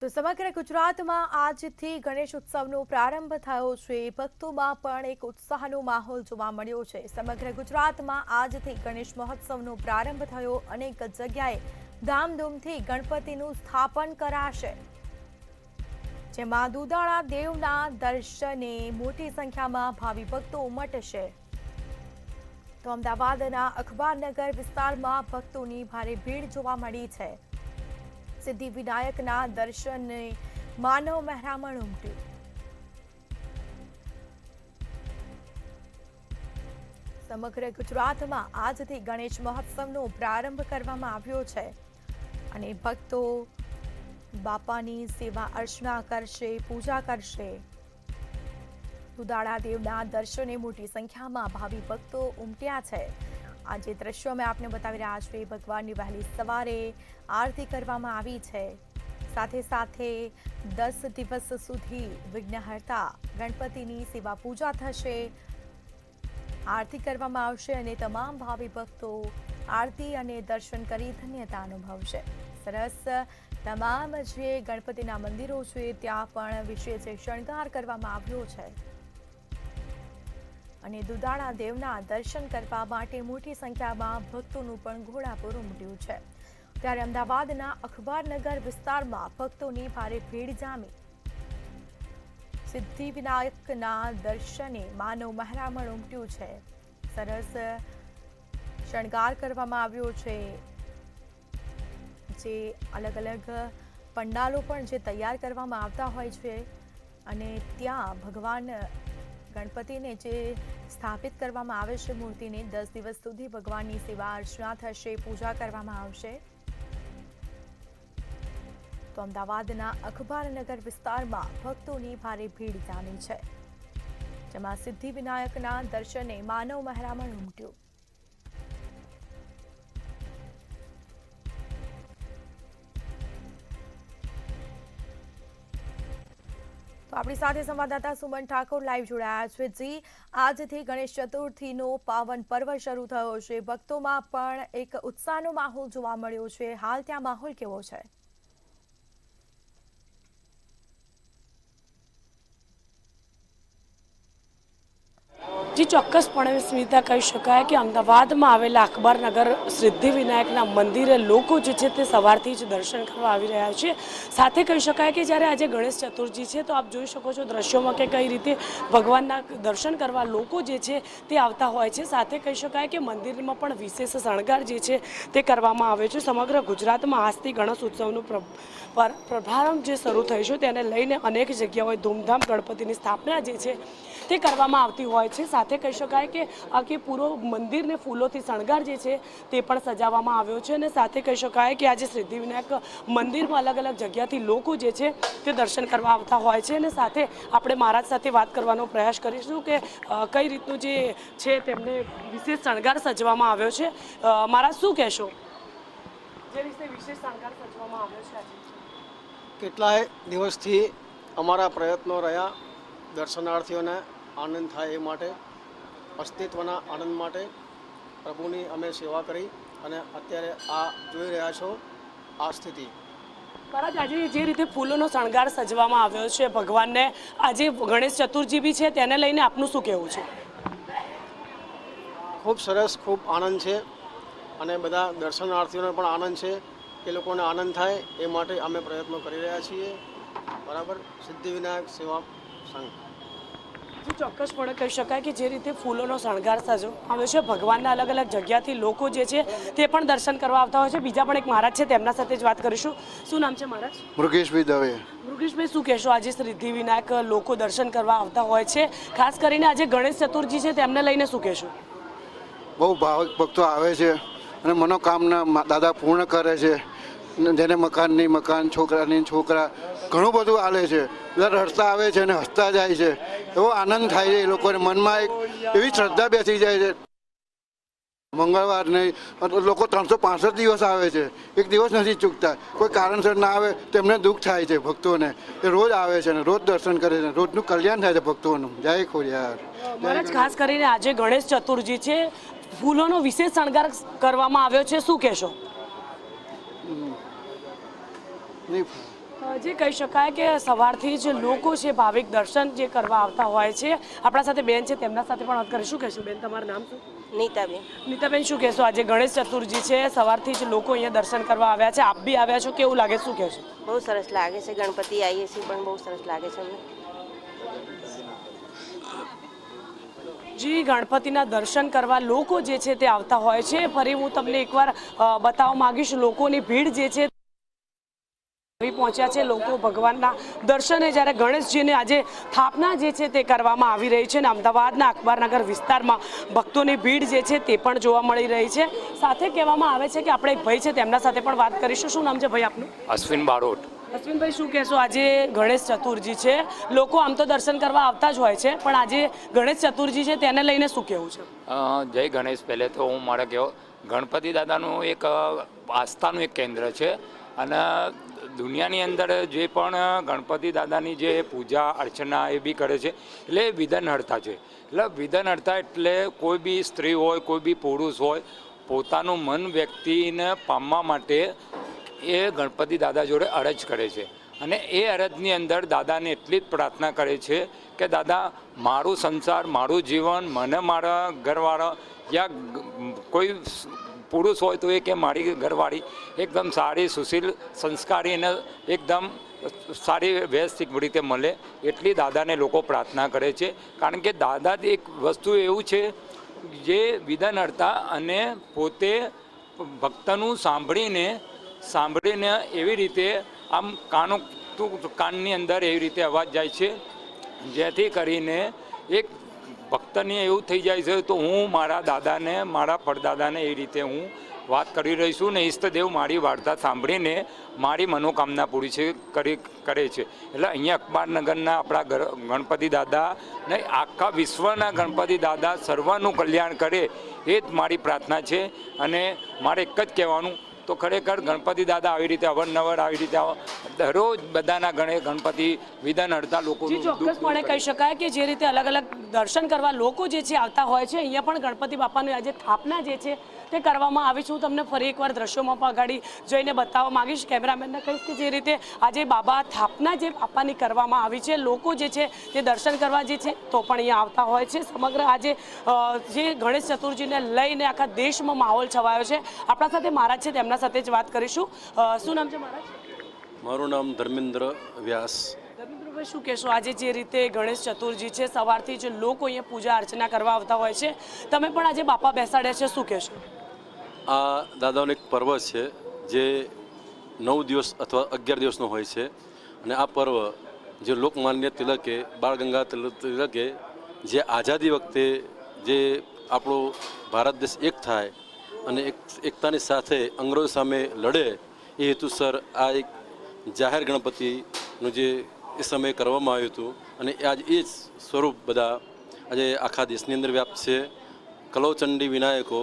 તો સમગ્ર ગુજરાતમાં આજથી ગણેશ ઉત્સવનો પ્રારંભ થયો છે। ભક્તોમાં પણ એક ઉત્સાહનો માહોલ જોવા મળ્યો છે। સમગ્ર ગુજરાતમાં આજથી ગણેશ મહોત્સવનો પ્રારંભ થયો। અનેક જગ્યાએ ધામધૂમથી ગણપતિનું સ્થાપન કરાશે, જેમાં દુધાળા દેવના દર્શને મોટી સંખ્યામાં ભાવિ ભક્તો ઉમટશે। તો અમદાવાદના અખબારનગર વિસ્તારમાં ભક્તોની ભારે ભીડ જોવા મળી છે। સિદ્ધિવિનાયકના દર્શને માનવ મહેરામણ ઉમટ્યું। સમગ્ર ગુજરાતમાં આજથી ગણેશ મહોત્સવનો પ્રારંભ કરવામાં આવ્યો છે અને ભક્તો બાપાની સેવા અર્ચના કરશે, પૂજા કરશે। દુધાળા દેવના દર્શને મોટી સંખ્યામાં ભાવિ ભક્તો ઉમટ્યા છે। આજે દ્રશ્યો અમે આપને બતાવી રહ્યા છીએ। ભગવાનની વહેલી સવારે આરતી કરવામાં આવી છે। સાથે સાથે 10 દિવસ સુધી વિઘ્નહર્તા ગણપતિની સેવા પૂજા થશે, આરતી કરવામાં આવશે અને તમામ ભાવિ ભક્તો આરતી અને દર્શન કરી ધન્યતા અનુભવશે। સરસ તમામ જે ગણપતિના મંદિરો છે ત્યાં પણ વિશેષ શણગાર કરવામાં આવ્યો છે અને દુધાળા દેવના દર્શન કરવા માટે મોટી સંખ્યામાં ભક્તોનું પણ ઘોડાપુર ઉમટ્યું છે। ત્યારે અમદાવાદના અખબારનગર વિસ્તારમાં ભક્તોની ભારે ભીડ જામી। સિદ્ધિવિનાયકના દર્શને માનવ મહેરામણ ઉમટ્યું છે। સરસ શણગાર કરવામાં આવ્યો છે। જે અલગ અલગ પંડાલો પણ જે તૈયાર કરવામાં આવતા હોય છે અને ત્યાં ભગવાન ગણપતિને જે સ્થાપિત કરવામાં આવે છે મૂર્તિને, 10 દિવસ સુધી ભગવાનની સેવા અર્ચના થશે, પૂજા કરવામાં આવશે। તો અમદાવાદના અખબારનગર વિસ્તારમાં ભક્તોની ભારે ભીડ જામી છે, જેમાં સિદ્ધિવિનાયકના દર્શને માનવ મહેરામણ ઉમટ્યું। તો આપણી સાથે સંવાદદાતા સુમન ઠાકોર લાઈવ જોડાયા છે। જી, આજથી ગણેશ ચતુર્થીનો પાવન પર્વ શરૂ થયો છે। ભક્તોમાં પણ એક ઉત્સાહનો માહોલ જોવા મળ્યો છે। હાલ ત્યાં માહોલ કેવો છે? जी ચોક્કસપણે સ્મિતા કહી શકાય કે અમદાવાદમાં આવેલા અખબારનગર સિદ્ધિવિનાયકના મંદિરે લોકો જે છે તે સવારથી જ દર્શન કરવા આવી રહ્યા છે। સાથે કહી શકાય કે જ્યારે આજે ગણેશ ચતુર્થી છે તો આપ જોઈ શકો છો દ્રશ્યોમાં કે કઈ રીતે ભગવાનના દર્શન કરવા લોકો જે છે તે આવતા હોય છે। સાથે કહી શકાય કે મંદિરમાં પણ વિશેષ શણગાર જે છે તે કરવામાં આવે છે। સમગ્ર ગુજરાતમાં આજથી ગણેશ ઉત્સવનો પ્રારંભ જે શરૂ થઈ છે તેને લઈને અનેક જગ્યાઓએ ધૂમધામ ગણપતિની સ્થાપના જે છે તે કરવામાં આવતી હોય છે। સાથે કહી શકાય કે પૂરો મંદિરને ફૂલોથી શણગાર જે છે તે પણ સજાવવામાં આવ્યો છે અને સાથે કહી શકાય કે આજે સિદ્ધિવિનાયક મંદિરમાં અલગ અલગ જગ્યાથી લોકો જે છે તે દર્શન કરવા આવતા હોય છે અને સાથે આપણે મહારાજ સાથે વાત કરવાનો પ્રયાસ કરીશું કે કઈ રીતનું જે છે તેમને વિશેષ શણગાર સજવામાં આવ્યો છે। મહારાજ શું કહેશો જે રીતે વિશેષ શણગાર સજવામાં આવ્યો છે? આજે કેટલાય દિવસથી અમારા પ્રયત્નો રહ્યા દર્શનાર્થીઓને આનંદ થાય એ માટે, અસ્તિત્વના આનંદ માટે પ્રભુની અમે સેવા કરી અને અત્યારે આ જોઈ રહ્યા છો આ સ્થિતિ। મહારાજ, આજે જે રીતે ફૂલોનો શણગાર સજવામાં આવ્યો છે ભગવાનને, આજે ગણેશ ચતુર્થી બી છે તેને લઈને આપનું શું કહેવું છે? ખૂબ સરસ, ખૂબ આનંદ છે અને બધા દર્શનાર્થીઓને પણ આનંદ છે। એ લોકોને આનંદ થાય એ માટે અમે પ્રયત્નો કરી રહ્યા છીએ। બરાબર, સિદ્ધિવિનાયક સેવા સંઘ। ચોક્કસપણે કહી શકાય કે જે રીતે ફૂલોનો શણગાર સજો આવે છે ભગવાનના અલગ અલગ જગ્યાથી લોકો જે છે તે પણ દર્શન કરવા આવતા હોય છે। બીજા પણ એક મહારાજ છે તેમના સાથે જ વાત કરીશું। શું નામ છે મહારાજ? મુકેશભાઈ દવે। મુકેશભાઈ, શું કહેશો આજે સિદ્ધિવિનાયક લોકો દર્શન કરવા આવતા હોય છે, ખાસ કરીને આજે ગણેશ ચતુર્થી છે તેમને લઈને શું કહેશો? બહુ ભાવિક ભક્તો આવે છે અને મનોકામના દાદા પૂર્ણ કરે છે। જેને મકાનની મકાન, છોકરાની છોકરા, ઘણું બધું આલે છે। બધા રડતા આવે છે અને હસતા જાય છે। એવો આનંદ થાય છે એ લોકોને મનમાં, એક એવી શ્રદ્ધા બેસી જાય છે। મંગળવાર નહીં, લોકો 365 દિવસ આવે છે, એક દિવસ નથી ચૂકતા। કોઈ કારણસર ના આવે તો એમને દુઃખ થાય છે ભક્તોને। એ રોજ આવે છે અને રોજ દર્શન કરે છે, રોજનું કલ્યાણ થાય છે ભક્તોનું। જય ખોડિયાર। મહારાજ, ખાસ કરીને આજે ગણેશ ચતુર્થી છે, ફૂલોનો વિશેષ શણગાર કરવામાં આવ્યો છે, શું કહેશો? નહીં જે કહી શકાય કે સવારથી જ લોકો છે ભાવિક દર્શન જે કરવા આવતા હોય છે. આપણા સાથે બેન છે, તેમના સાથે પણ વાત કરીશું. કહેશું બેન, તમારું નામ શું? નીતાબેન. નીતાબેન, શું કહેશો? આજે ગણેશ ચતુર્થી છે, સવારથી જ લોકો અહીંયા દર્શન કરવા આવ્યા છે, આપ બી આવ્યા છો, કેવું લાગે, શું કહેશો? બહુ સરસ લાગે છે, ગણપતિ આવીએ છીએ પણ બહુ સરસ લાગે છે અમને. જી, ગણપતિના દર્શન કરવા લોકો જે છે તે આવતા હોય છે. ફરી હું તમને એકવાર બતાવવા માંગીશ, લોકોની ભીડ જે છે આવી પહોંચ્યા છે. લોકો ભગવાનના દર્શને જ્યારે ગણેશજીને આજે સ્થાપના જે છે તે કરવામાં આવી રહી છે અને અમદાવાદના અખબારનગર વિસ્તારમાં ભક્તોની ભીડ જે છે તે પણ જોવા મળી રહી છે. સાથે કહેવામાં આવે છે કે આપણે એક ભાઈ છે, તેમના સાથે પણ વાત કરીશું. શું નામ છે ભાઈ આપનું? અશ્વિન બારોટ. અશ્વિનભાઈ, શું કહેશો? આજે ગણેશ ચતુર્થી છે, લોકો આમ તો દર્શન કરવા આવતા જ હોય છે, પણ આજે ગણેશ ચતુર્થી છે, તેને લઈને શું કહેવું છે? જય ગણેશ. પહેલે તો હું મારે કહેવો, ગણપતિ દાદાનું એક આસ્થાનું એક કેન્દ્ર છે અને દુનિયાની અંદર જે પણ ગણપતિ દાદાની જે પૂજા અર્ચના એ બી કરે છે, એટલે વિઘ્નહર્તા છે. એટલે વિઘ્નહર્તા એટલે કોઈ બી સ્ત્રી હોય, કોઈ બી પુરુષ હોય, પોતાનું મન વ્યક્તિને પામવા માટે એ ગણપતિ દાદા જોડે અરજ કરે છે અને એ અરજની અંદર દાદાને એટલી જ પ્રાર્થના કરે છે કે દાદા, મારું સંસાર, મારું જીવન, મને મારા ઘરવાળા યા કોઈ પુરુષ હોય તો એ કે મારી ઘરવાળી એકદમ સારી, સુશીલ, સંસ્કારી અને એકદમ સારી વ્યવસ્થિત રીતે મળે, એટલી દાદાને લોકો પ્રાર્થના કરે છે. કારણ કે દાદા એક વસ્તુ એવું છે જે વિઘ્નહર્તા અને પોતે ભક્તનું સાંભળીને એવી રીતે આમ કાનની અંદર એવી રીતે અવાજ જાય છે, જેથી કરીને એક ભક્તને એવું થઈ જાય છે તો હું મારા દાદાને, મારા પરદાદાને એ રીતે હું વાત કરી રહી છું ને ઈષ્ટદેવ મારી વાર્તા સાંભળીને મારી મનોકામના પૂરી કરે છે. એટલે અહીંયા અખબારનગરના આપણા ગણપતિ દાદા ને આખા વિશ્વના ગણપતિ દાદા સર્વનું કલ્યાણ કરે, એ જ મારી પ્રાર્થના છે. અને મારે એક જ કહેવાનું તો ખરેખર ગણપતિ દાદા આવી રીતે અવારનવાર આવી રીતે દરરોજ બધાના ગણપતિ વિઘ્નહર્તા લોકો. ચોક્કસપણે કહી શકાય કે જે રીતે અલગ અલગ દર્શન કરવા લોકો જે છે આવતા હોય છે, અહીંયા પણ ગણપતિ બાપાની આજે સ્થાપના જે છે તે કરવામાં આવી છે. હું તમને ફરી એકવાર દ્રશ્યોમાં પણ આગળ જઈને બતાવવા માંગીશ, કેમેરામેનને કહીશ કે જે રીતે આજે સ્થાપના જે બાપાની કરવામાં આવી છે, લોકો જે છે તે દર્શન કરવા જે છે તો પણ અહીંયા આવતા હોય છે. સમગ્ર આજે જે ગણેશ ચતુર્થીને લઈને આખા દેશમાં માહોલ છવાયો છે. આપણા સાથે મહારાજ છે, તેમના સાથે જ વાત કરીશું. શું નામ છે મહારાજ? મારું નામ ધર્મેન્દ્ર વ્યાસ. ધર્મેન્દ્રભાઈ, શું કહેશો? આજે જે રીતે ગણેશ ચતુર્થી છે, સવારથી જ લોકો અહીંયા પૂજા અર્ચના કરવા આવતા હોય છે, તમે પણ આજે બાપા બેસાડ્યા છે, શું કહેશો? આ દાદાનો એક પર્વ છે જે 9 દિવસ અથવા 11 દિવસનો હોય છે અને આ પર્વ જે લોકમાન્ય તિલકે, બાળ ગંગાધર તિલકે જે આઝાદી વખતે જે આપણો ભારત દેશ એક થાય અને એકતાની સાથે અંગ્રેજો સામે લડે, એ હેતુસર આ એક જાહેર ગણપતિનું જે એ સમયે કરવામાં આવ્યું હતું અને આજ એ જ સ્વરૂપ બધા આજે આખા દેશની અંદર વ્યાપ્ત છે. કલોચંડી વિનાયકો,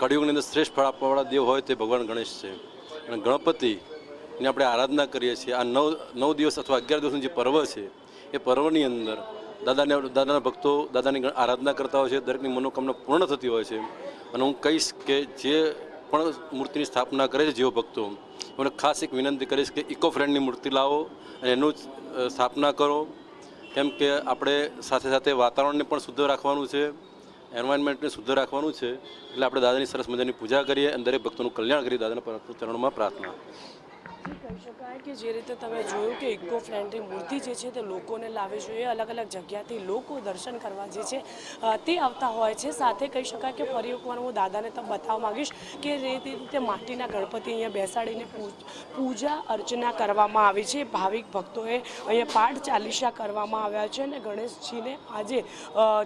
કળિયુગની અંદર શ્રેષ્ઠ ફળ આપવાવાળા દેવ હોય તે ભગવાન ગણેશ છે અને ગણપતિની આપણે આરાધના કરીએ છીએ. આ 9 દિવસ અથવા 11 દિવસનું જે પર્વ છે, એ પર્વની અંદર દાદાના ભક્તો દાદાની આરાધના કરતા હોય છે, દરેકની મનોકામના પૂર્ણ થતી હોય છે. અને હું કહીશ કે જે પણ મૂર્તિની સ્થાપના કરે છે જેઓ ભક્તો, એમને ખાસ એક વિનંતી કરીશ કે ઇકો ફ્રેન્ડની મૂર્તિ લાવો અને એનું જ સ્થાપના કરો, કેમ કે આપણે સાથે સાથે વાતાવરણને પણ શુદ્ધ રાખવાનું છે, એન્વાયરમેન્ટને શુદ્ધ રાખવાનું છે. એટલે આપણે દાદાની સરસ મજાની પૂજા કરીએ અને દરેક ભક્તોનું કલ્યાણ કરીએ. દાદાના ચરણોમાં પ્રાર્થના. કહી શકાય કે જે રીતે તમે જોયું કે ઇકો ફ્રેન્ડલી મૂર્તિ જે છે તે લોકોને લાવવી જોઈએ. અલગ અલગ જગ્યાથી લોકો દર્શન કરવા જે છે તે આવતા હોય છે. સાથે કહી શકાય કે ફરી એકવાર હું દાદાને તો બતાવવા માગીશ કે જે રીતે માટીના ગણપતિ અહીંયા બેસાડીને પૂજા અર્ચના કરવામાં આવી છે. ભાવિક ભક્તોએ અહીંયા પાઠ ચાલીસા કરવામાં આવ્યા છે અને ગણેશજીને આજે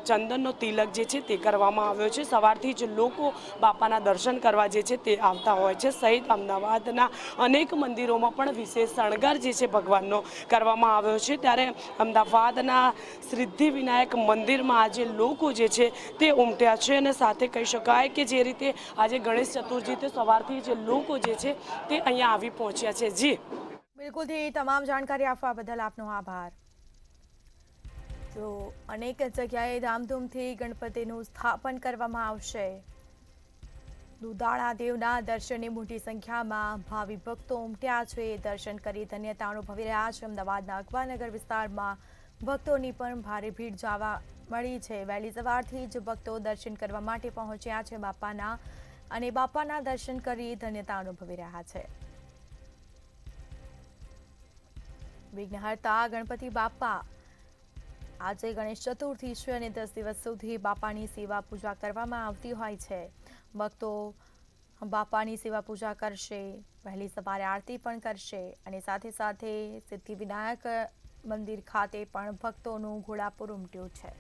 ચંદનનો તિલક જે છે તે કરવામાં આવ્યો છે. સવારથી જ લોકો બાપાના દર્શન કરવા જે છે તે આવતા હોય છે. સહિત અમદાવાદના અનેક મંદિરોમાં પણ વિશેષ શણગાર જે છે ભગવાનનો કરવામાં આવ્યો છે. ત્યારે અમદાવાદના સિદ્ધિ વિનાયક મંદિરમાં આજે લોકો જે છે તે ઉમટ્યા છે અને સાથે કહી શકાય કે જે રીતે આજે ગણેશ ચતુર્થી તે સવારથી જે લોકો જે છે તે અહીંયા આવી પહોંચ્યા છે. જી બિલકુલથી તમામ જાણકારી આપવા બદલ આપનો આભાર. તો અનેક જગ્યાએ ધામધૂમથી ગણપતિનું સ્થાપન કરવામાં આવશે. દુધાળા દેવના દર્શને મોટી સંખ્યામાં ભાવિ ભક્તો ઉમટ્યા છે. દર્શન કરી ધન્યતા અનુભવી રહ્યા છે. અમદાવાદના અકબરનગર વિસ્તારમાં ભક્તોની પણ ભારે ભીડ જોવા મળી છે. વહેલી સવારથી જ ભક્તો દર્શન કરવા માટે પહોંચ્યા છે બાપાના દર્શન કરી ધન્યતા અનુભવી રહ્યા છે. વિઘ્નહર્તા ગણપતિ બાપા આજે ગણેશ ચતુર્થી છે અને 10 દિવસ સુધી બાપાની સેવા પૂજા કરવામાં આવતી હોય છે. ભક્તો બાપાની સેવા પૂજા કરશે, વહેલી સવારે આરતી પણ કરશે અને સાથે સાથે સિદ્ધિવિનાયક મંદિર ખાતે પણ ભક્તોનું ઘોડાપુર ઉમટ્યું છે.